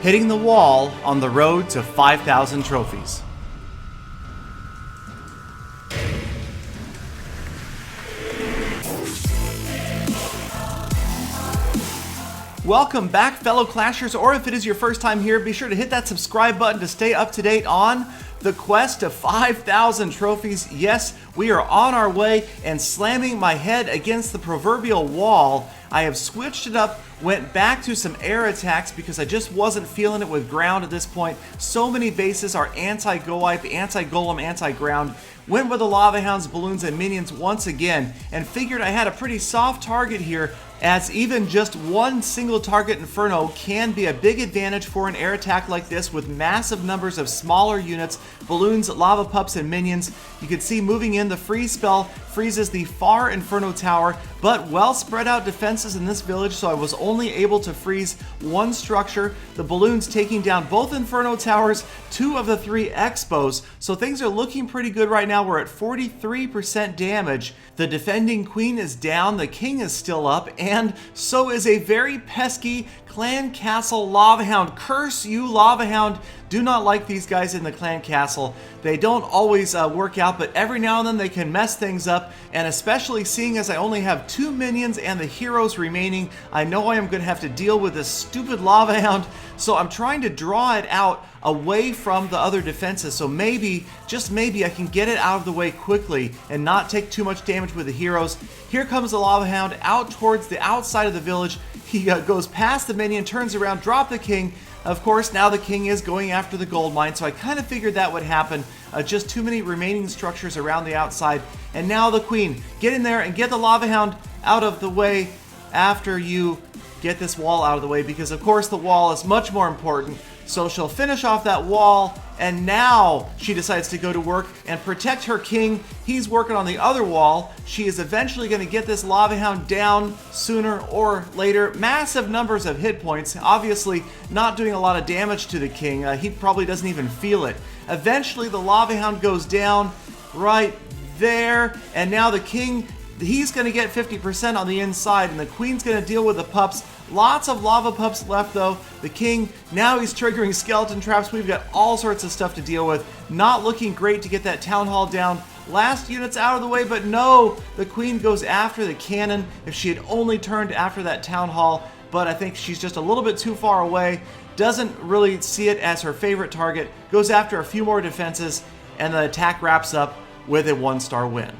hitting the wall on the road to 5,000 trophies. Welcome back, fellow Clashers, or if it is your first time here, be sure to hit that subscribe button to stay up to date on the quest to 5,000 trophies. Yes, we are on our way, and slamming my head against the proverbial wall, I have switched it up, went back to some air attacks because I just wasn't feeling it with ground at this point. So many bases are anti-go-wipe, anti-golem, anti-ground. Went with the Lava Hounds, Balloons, and Minions once again, and figured I had a pretty soft target here, as even just one single target Inferno can be a big advantage for an air attack like this with massive numbers of smaller units, Balloons, Lava Pups, and Minions. You can see moving in, the freeze spell freezes the far Inferno tower, but well spread out defenses in this village, so I was only able to freeze one structure. The Balloons taking down both Inferno towers, 2 of the 3 Expos, so things are looking pretty good right now. We're at 43% damage. The defending queen is down, the king is still up, and so is a very pesky Clan Castle Lava Hound. Curse you, Lava Hound. Do not like these guys in the Clan Castle. They don't always work out, but every now and then they can mess things up, and especially seeing as I only have 2 minions and the heroes remaining, I know I am going to have to deal with this stupid Lava Hound, so I'm trying to draw it out away from the other defenses, so maybe, just maybe, I can get it out of the way quickly and not take too much damage with the heroes. Here comes the Lava Hound out towards the outside of the village. He goes past the minion, turns around, drop the king. Of course, now the king is going after the gold mine, so I kind of figured that would happen. Just too many remaining structures around the outside. And now the queen. Get in there and get the Lava Hound out of the way after you get this wall out of the way, because of course the wall is much more important. So she'll finish off that wall, and now she decides to go to work and protect her king. He's working on the other wall. She is eventually going to get this Lava Hound down sooner or later. Massive numbers of hit points, obviously not doing a lot of damage to the king. He probably doesn't even feel it. Eventually the Lava Hound goes down right there, and now the king, he's going to get 50% on the inside, and the queen's going to deal with the pups. Lots of lava pups left though. The king, now he's triggering skeleton traps. We've got all sorts of stuff to deal with. Not looking great to get that town hall down. Last unit's out of the way, but no, the queen goes after the cannon. If she had only turned after that town hall, but I think she's just a little bit too far away. Doesn't really see it as her favorite target. Goes after a few more defenses, and the attack wraps up with a 1-star win.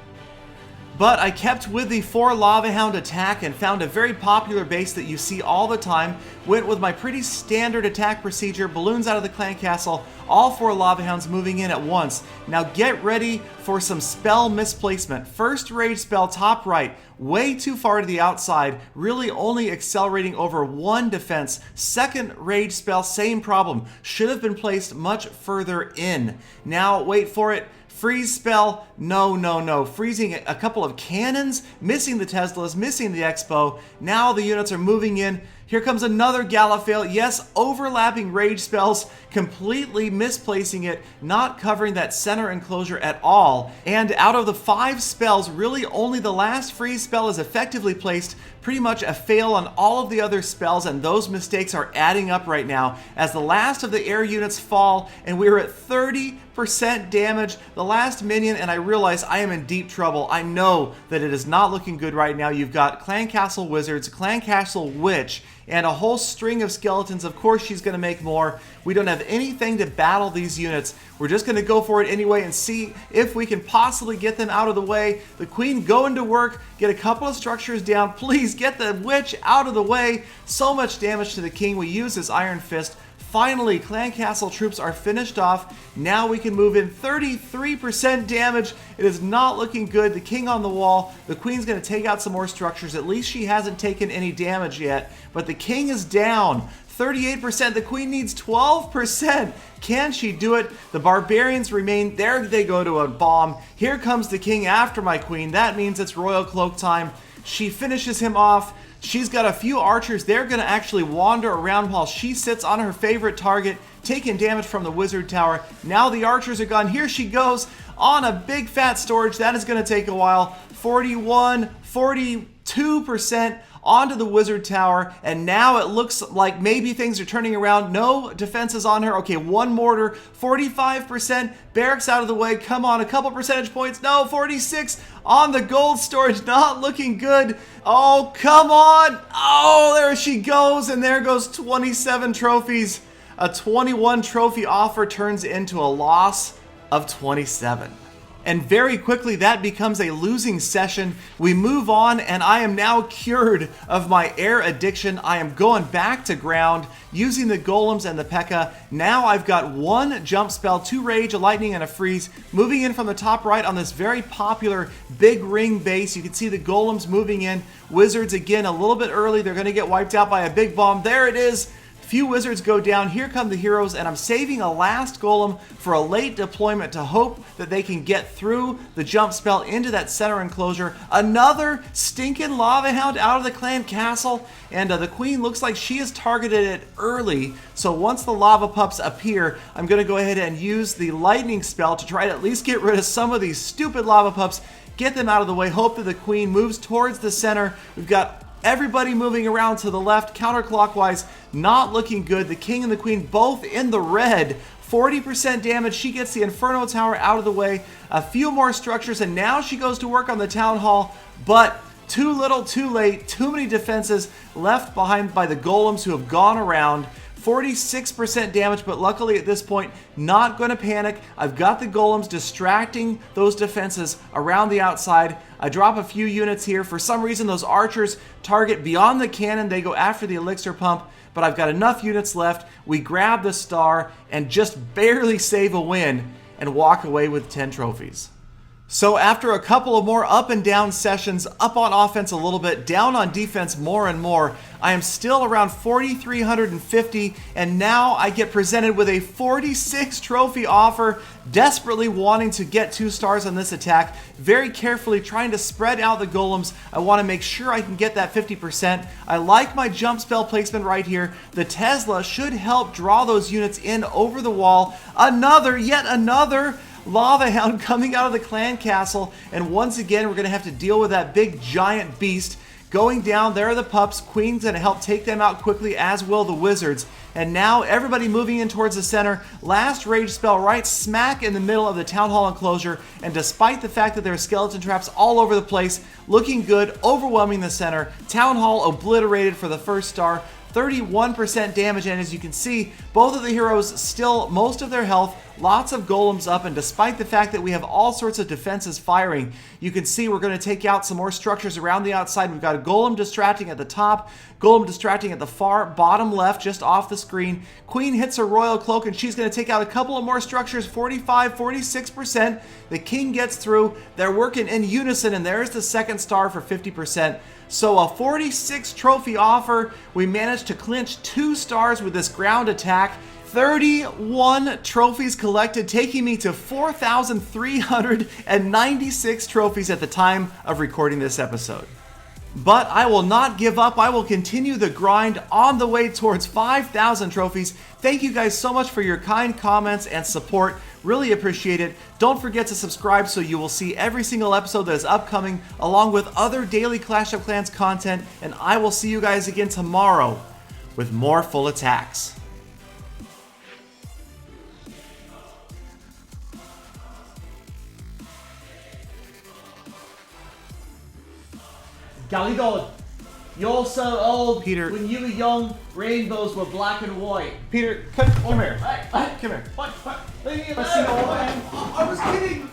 But I kept with the 4 Lava Hound attack and found a very popular base that you see all the time. Went with my pretty standard attack procedure, Balloons out of the Clan Castle, all 4 Lava Hounds moving in at once. Now get ready for some spell misplacement. First rage spell, top right, way too far to the outside, really only accelerating over 1 defense. Second rage spell, same problem, should have been placed much further in. Now wait for it. Freeze spell, no. Freezing a couple of cannons, missing the Teslas, missing the Expo. Now the units are moving in. Here comes another Galafail. Yes, overlapping rage spells, completely misplacing it, not covering that center enclosure at all. And out of the 5 spells, really only the last freeze spell is effectively placed. Pretty much a fail on all of the other spells, and those mistakes are adding up right now as the last of the air units fall, and we're at 30% damage. The last minion, and I realize I am in deep trouble. I know that it is not looking good right now. You've got Clan Castle Wizards, Clan Castle Witch, and a whole string of skeletons. Of course she's going to make more. We don't have anything to battle these units. We're just going to go for it anyway and see if we can possibly get them out of the way. The queen going to work, get a couple of structures down. Please get the witch out of the way. So much damage to the king. We use his Iron Fist. Finally, Clan Castle troops are finished off. Now we can move in. 33% damage. It is not looking good. The king on the wall. The queen's going to take out some more structures. At least she hasn't taken any damage yet. But the king is down. 38%. The queen needs 12%. Can she do it? The barbarians remain. There they go to a bomb. Here comes the king after my queen. That means it's royal cloak time. She finishes him off. She's got a few archers. They're going to actually wander around while she sits on her favorite target, taking damage from the wizard tower. Now the archers are gone. Here she goes on a big fat storage. That is going to take a while. 41, 42%. onto the wizard tower, and now it looks like maybe things are turning around. No defenses on her. Okay, one mortar, 45%. Barracks out of the way. Come on, a couple percentage points. No, 46 on the gold storage. Not looking good. Oh, come on. Oh, there she goes, and there goes 27 trophies. A 21 trophy offer turns into a loss of 27. And very quickly that becomes a losing session. We move on, and I am now cured of my air addiction. I am going back to ground using the golems and the P.E.K.K.A. Now I've got one jump spell, 2 rage, a lightning, and a freeze. Moving in from the top right on this very popular big ring base. You can see the golems moving in. Wizards again a little bit early. They're going to get wiped out by a big bomb. There it is. Few wizards go down. Here come the heroes, and I'm saving a last golem for a late deployment to hope that they can get through the jump spell into that center enclosure. Another stinking lava hound out of the clan castle, and the queen looks like she has targeted it early. So once the lava pups appear, I'm going to go ahead and use the lightning spell to try to at least get rid of some of these stupid lava pups, get them out of the way, hope that the queen moves towards the center. We've got everybody moving around to the left, counterclockwise, not looking good. The king and the queen both in the red. 40% damage. She gets the Inferno Tower out of the way. A few more structures, and now she goes to work on the Town Hall. But too little, too late. Too many defenses left behind by the golems who have gone around. 46% damage, but luckily at this point, not going to panic. I've got the golems distracting those defenses around the outside. I drop a few units here. For some reason, those archers target beyond the cannon. They go after the elixir pump, but I've got enough units left. We grab the star and just barely save a win and walk away with 10 trophies. So after a couple of more up and down sessions, up on offense a little bit, down on defense more and more, I am still around 4,350, and now I get presented with a 46 trophy offer, desperately wanting to get 2 stars on this attack, very carefully trying to spread out the golems. I want to make sure I can get that 50%. I like my jump spell placement right here. The Tesla should help draw those units in over the wall. Yet another lava hound coming out of the clan castle, and once again we're going to have to deal with that big giant beast going down. There are the pups. Queen's going to help take them out quickly, as will the wizards. And now everybody moving in towards the center. Last rage spell right smack in the middle of the town hall enclosure, and despite the fact that there are skeleton traps all over the place, looking good, overwhelming the center. Town hall obliterated for the first star. 31% damage, and as you can see, both of the heroes still most of their health, lots of golems up, and despite the fact that we have all sorts of defenses firing, you can see we're going to take out some more structures around the outside. We've got a golem distracting at the top, golem distracting at the far bottom left, just off the screen. Queen hits her royal cloak, and she's going to take out a couple of more structures, 45, 46%. The king gets through. They're working in unison, and there's the second star for 50%. So a 46 trophy offer. We managed to clinch 2 stars with this ground attack. 31 trophies collected, taking me to 4,396 trophies at the time of recording this episode. But I will not give up. I will continue the grind on the way towards 5,000 trophies. Thank you guys so much for your kind comments and support. Really appreciate it. Don't forget to subscribe so you will see every single episode that is upcoming, along with other daily Clash of Clans content. And I will see you guys again tomorrow with more full attacks. Galadon, you're so old. Peter, when you were young, rainbows were black and white. Peter, come here. Come here. What? I was kidding.